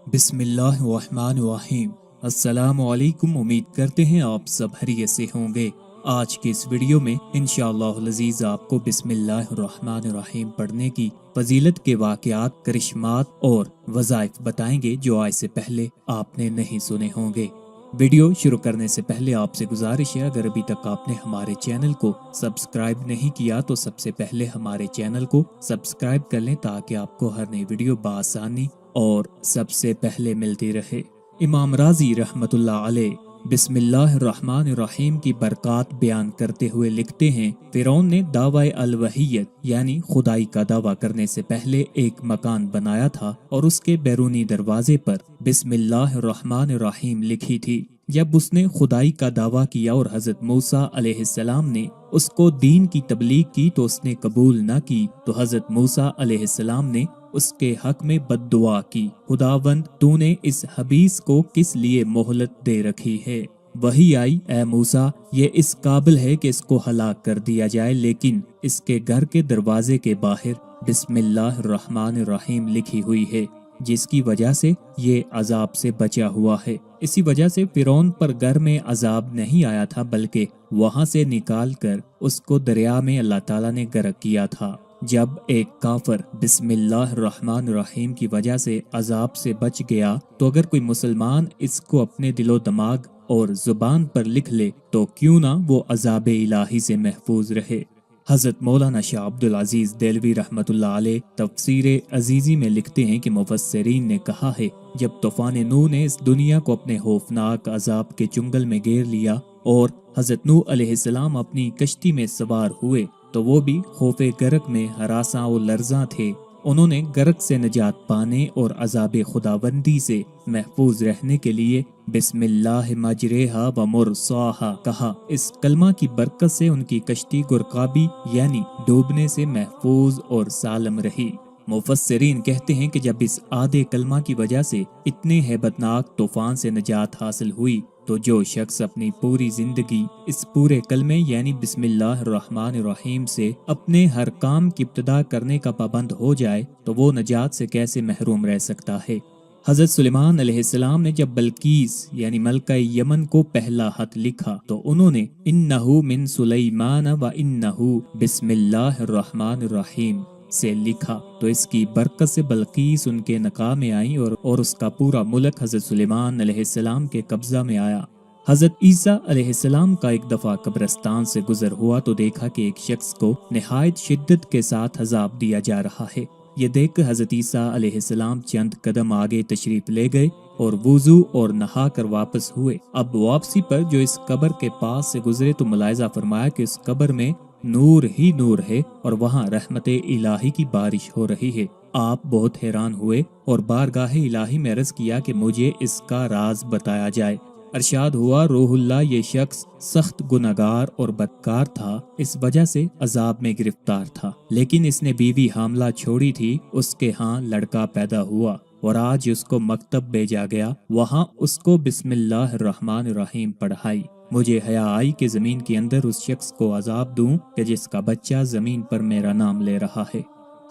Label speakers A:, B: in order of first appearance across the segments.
A: बिस्मिल्लाहिर्रहमानिर्रहीम। अस्सलामु अलैकुम। उम्मीद करते हैं आप सब खैरियत से होंगे। आज के इस वीडियो में इंशाअल्लाह अज़ीज़ आपको बिस्मिल्लाहिर्रहमानिर्रहीम पढ़ने की फजीलत के वाक़यात, करिश्मात और वज़ाइफ बताएंगे जो आज से पहले आपने नहीं सुने होंगे। वीडियो शुरू करने से पहले आपसे गुजारिश है, अगर अभी तक आपने हमारे चैनल को सब्सक्राइब नहीं किया तो सबसे पहले हमारे चैनल को सब्सक्राइब कर लें ताकि आपको हर नई वीडियो बआसानी और सबसे पहले मिलती रहे। इमाम राजी रहमतुल्लाह अलैह बिस्मिल्लाहिर्रहमानिर्रहीम की बरक़ात बयान करते हुए लिखते हैं, फिरौन ने दावा अलवहियत यानी खुदाई का दावा करने से पहले एक मकान बनाया था और उसके बैरूनी दरवाजे पर बिस्मिल्लाहिर्रहमानिर्रहीम लिखी थी। जब उसने खुदाई का दावा किया और हजरत मूसा अलैहिस्सलाम ने उसको दीन की तबलीग की तो उसने कबूल न की, तो हजरत मूसा अलैहिस्सलाम ने उसके हक में बद्दुआ की, खुदावंद तूने इस हबीस को किस लिए मोहलत दे रखी है। वही आई, ए मूसा, ये इस काबिल है कि इसको हलाक कर दिया जाए, लेकिन इसके घर के दरवाजे के बाहर बिस्मिल्लाहिर्रहमानिर्रहीम लिखी हुई है, जिसकी वजह से ये अजाब से बचा हुआ है। इसी वजह से फिरौन पर घर में अजाब नहीं आया था, बल्कि वहां से निकाल कर उसको दरिया में अल्लाह ताला ने गर्क किया था। जब एक काफिर बिस्मिल्लाहिर्रहमानिर्रहीम की वजह से अजाब से बच गया, तो अगर कोई मुसलमान इसको अपने दिलो दिमाग और जुबान पर लिख ले तो क्यों ना वो अजाब इलाही से महफूज रहे। हजरत मौलाना शाह अब्दुल अजीज देलवी रहमतुल्लाह अलैह तफसीर अजीजी में लिखते हैं कि मुफस्सिरीन ने कहा है, जब तूफान नूह ने इस दुनिया को अपने खौफनाक अजाब के चुंगल में घेर लिया और हजरत नूह अलैहिस्सलाम अपनी कश्ती में सवार हुए, तो वो भी खौफे गर्क में हरासा और लर्जा थे। उन्होंने गर्क से निजात पाने और अजाब खुदाबंदी से महफूज रहने के लिए बिस्मिल्लाह मजरेहा व मुरसाहा कहा। इस कलमा की बरकत से उनकी कश्ती गुरकाबी यानी डूबने से महफूज और सालम रही। मुफस्सिरीन कहते हैं कि जब इस आधे कलमा की वजह से इतने हैबतनाक तूफान से निजात हासिल हुई, तो जो शख्स अपनी पूरी जिंदगी इस पूरे कलमे यानी बिस्मिल्लाहिर्रहमानिर्रहीम से अपने हर काम की इब्तिदा करने का पाबंद हो जाए, तो वो नजात से कैसे महरूम रह सकता है। हजरत सुलेमान अलैहिस्सलाम ने जब बल्कीस यानी मलका यमन को पहला खत लिखा, तो उन्होंने इन्नहु मिन सुलैमान व इन्नहु बिस्मिल्लाहिर्रहमानिर्रहीम से लिखा, तो इसकी बरकत से बल्कीस उनके नकाह में आई और उसका पूरा मुल्क हजरत सुलेमान अलैहिस्सलाम के कब्जा में आया। हजरत ईसा अलैहिस्सलाम का एक दफा कब्रिस्तान से गुजर हुआ तो देखा कि एक शख्स को निहायत शिद्दत के साथ अजाब दिया जा रहा है। ये देख हजरत ईसा अलैहिस्सलाम चंद कदम आगे तशरीफ ले गए और वुजू और नहा कर वापस हुए। अब वापसी पर जो इस कब्र के पास से गुजरे तो मुलाहिजा फरमाया कि इस कब्र में नूर ही नूर है और वहाँ रहमते इलाही की बारिश हो रही है। आप बहुत हैरान हुए और बारगाह इलाही में अर्ज किया कि मुझे इसका राज बताया जाए। अरशाद हुआ, रूहुल्लाह ये शख्स सख्त गुनहगार और बदकार था, इस वजह से अजाब में गिरफ्तार था, लेकिन इसने बीवी हामला छोड़ी थी, उसके यहाँ लड़का पैदा हुआ और आज उसको मकतब भेजा गया, वहाँ उसको बिस्मिल्लाहिर्रहमानिर्रहीम पढ़ाई। मुझे हया आई कि जमीन के अंदर उस शख्स को अजाब दूं कि जिसका बच्चा जमीन पर मेरा नाम ले रहा है।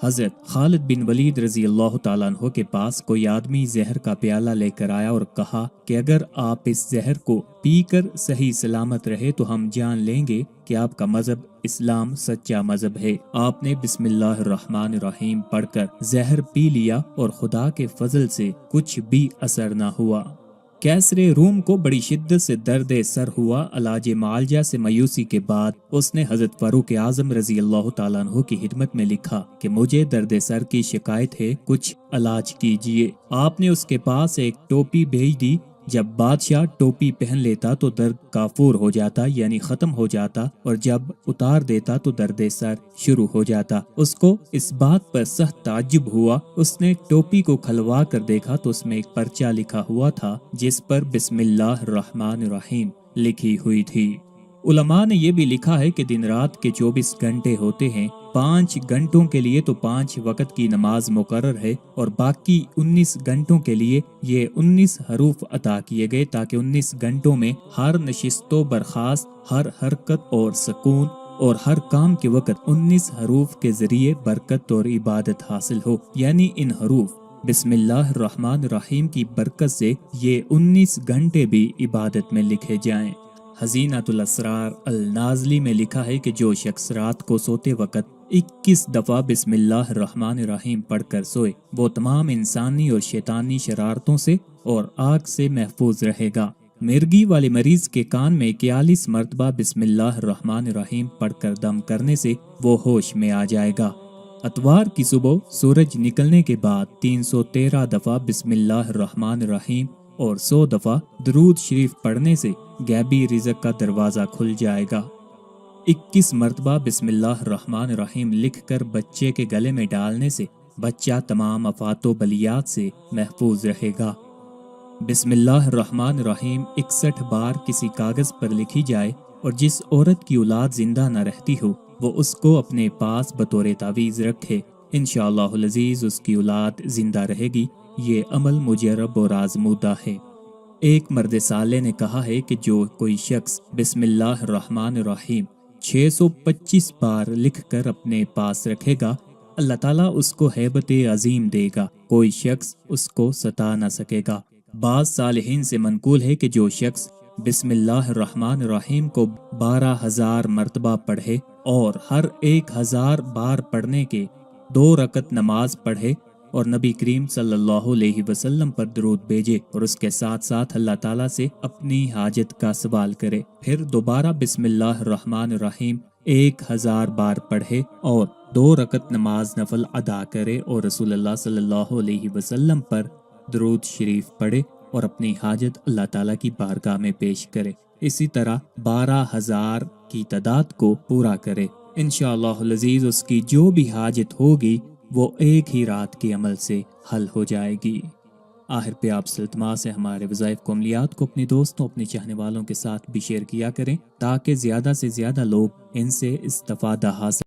A: हजरत खालिद बिन वलीद रजी अल्लाह ताला अन्हु के पास कोई आदमी जहर का प्याला लेकर आया और कहा कि अगर आप इस जहर को पीकर सही सलामत रहे तो हम जान लेंगे कि आपका मजहब इस्लाम सच्चा मजहब है। आपने बिस्मिल्लाहिर्रहमानिर्रहीम पढ़कर जहर पी लिया और खुदा के फजल से कुछ भी असर न हुआ। कैसरे रूम को बड़ी शिद्दत से दर्द सर हुआ। इलाज मालजा से मायूसी के बाद उसने हजरत फारूक आजम रजी अल्लाह ताला अन्हु की खिदमत में लिखा कि मुझे दर्द सर की शिकायत है, कुछ इलाज कीजिए। आपने उसके पास एक टोपी भेज दी। जब बादशाह टोपी पहन लेता तो दर्द काफूर हो जाता यानी खत्म हो जाता, और जब उतार देता तो दर्द सर शुरू हो जाता। उसको इस बात पर सख्त ताज्जुब हुआ। उसने टोपी को खलवा कर देखा तो उसमें एक पर्चा लिखा हुआ था जिस पर बिस्मिल्लाहिर्रहमानिर्रहीम लिखी हुई थी। उलमा ने यह भी लिखा है कि दिन रात के 24 घंटे होते हैं, 5 घंटों के लिए तो 5 वक्त की नमाज मुकर्रर है और बाकी 19 घंटों के लिए ये 19 हरूफ अता किए गए ताकि 19 घंटों में हर नशिस्तो बर्खास्त, हर हरकत और सुकून اور ہر کام کے وقت 19 حروف کے ذریعے برکت اور عبادت حاصل ہو، یعنی ان حروف بسم اللہ الرحمن الرحیم کی برکت سے یہ 19 گھنٹے بھی عبادت میں لکھے جائیں۔ حزینۃ الاسرار النازلی میں لکھا ہے کہ جو شخص رات کو سوتے وقت 21 دفعہ بسم اللہ الرحمن الرحیم پڑھ کر سوئے، وہ تمام انسانی اور شیطانی شرارتوں سے اور آگ سے محفوظ رہے گا۔ مرگی والے مریض کے کان میں 41 مرتبہ بسم اللہ الرحمن الرحیم پڑھ کر دم کرنے سے وہ ہوش میں آ جائے گا۔ اتوار کی صبح سورج نکلنے کے بعد 313 دفعہ بسم اللہ الرحمن الرحیم اور 100 دفعہ درود شریف پڑھنے سے غیبی رزق کا دروازہ کھل جائے گا۔ 21 مرتبہ بسم اللہ الرحمن الرحیم لکھ کر بچے کے گلے میں ڈالنے سے بچہ تمام آفات و بلیات سے محفوظ رہے گا۔ بسم اللہ الرحمن الرحیم 61 بار کسی کاغذ پر لکھی جائے اور جس عورت کی اولاد زندہ نہ رہتی ہو وہ اس کو اپنے پاس بطور تعویذ رکھے، انشاءاللہ العزیز اس کی اولاد زندہ رہے گی۔ یہ عمل مجرب اور آزمودہ ہے۔ ایک مرد صالح نے کہا ہے کہ جو کوئی شخص بسم اللہ الرحمن الرحیم 625 بار لکھ کر اپنے پاس رکھے گا، اللہ تعالیٰ اس کو ہیبت عظیم دے گا، کوئی شخص اس کو ستا نہ سکے گا۔ بعض صالحین سے منقول ہے کہ جو شخص بسم اللہ الرحمن الرحیم کو 12,000 مرتبہ پڑھے اور ہر 1,000 بار پڑھنے کے 2 رکعت نماز پڑھے اور نبی کریم صلی اللہ علیہ وسلم پر درود بھیجے اور اس کے ساتھ ساتھ اللہ تعالیٰ سے اپنی حاجت کا سوال کرے، پھر دوبارہ بسم اللہ الرحمن الرحیم 1,000 بار پڑھے اور 2 رکعت نماز نفل ادا کرے اور رسول اللہ صلی اللہ علیہ وسلم پر درود شریف پڑھے اور اپنی حاجت اللہ تعالیٰ کی بارگاہ میں پیش کرے، اسی طرح 12,000 کی تعداد کو پورا کرے، انشاءاللہ العزیز اس کی جو بھی حاجت ہوگی وہ ایک ہی رات کے عمل سے حل ہو جائے گی۔ آخر پہ آپ سے التماس ہے ہمارے وظائف کو عملیات کو اپنے دوستوں اپنے چاہنے والوں کے ساتھ بھی شیئر کیا کریں تاکہ زیادہ سے زیادہ لوگ ان سے استفادہ حاصل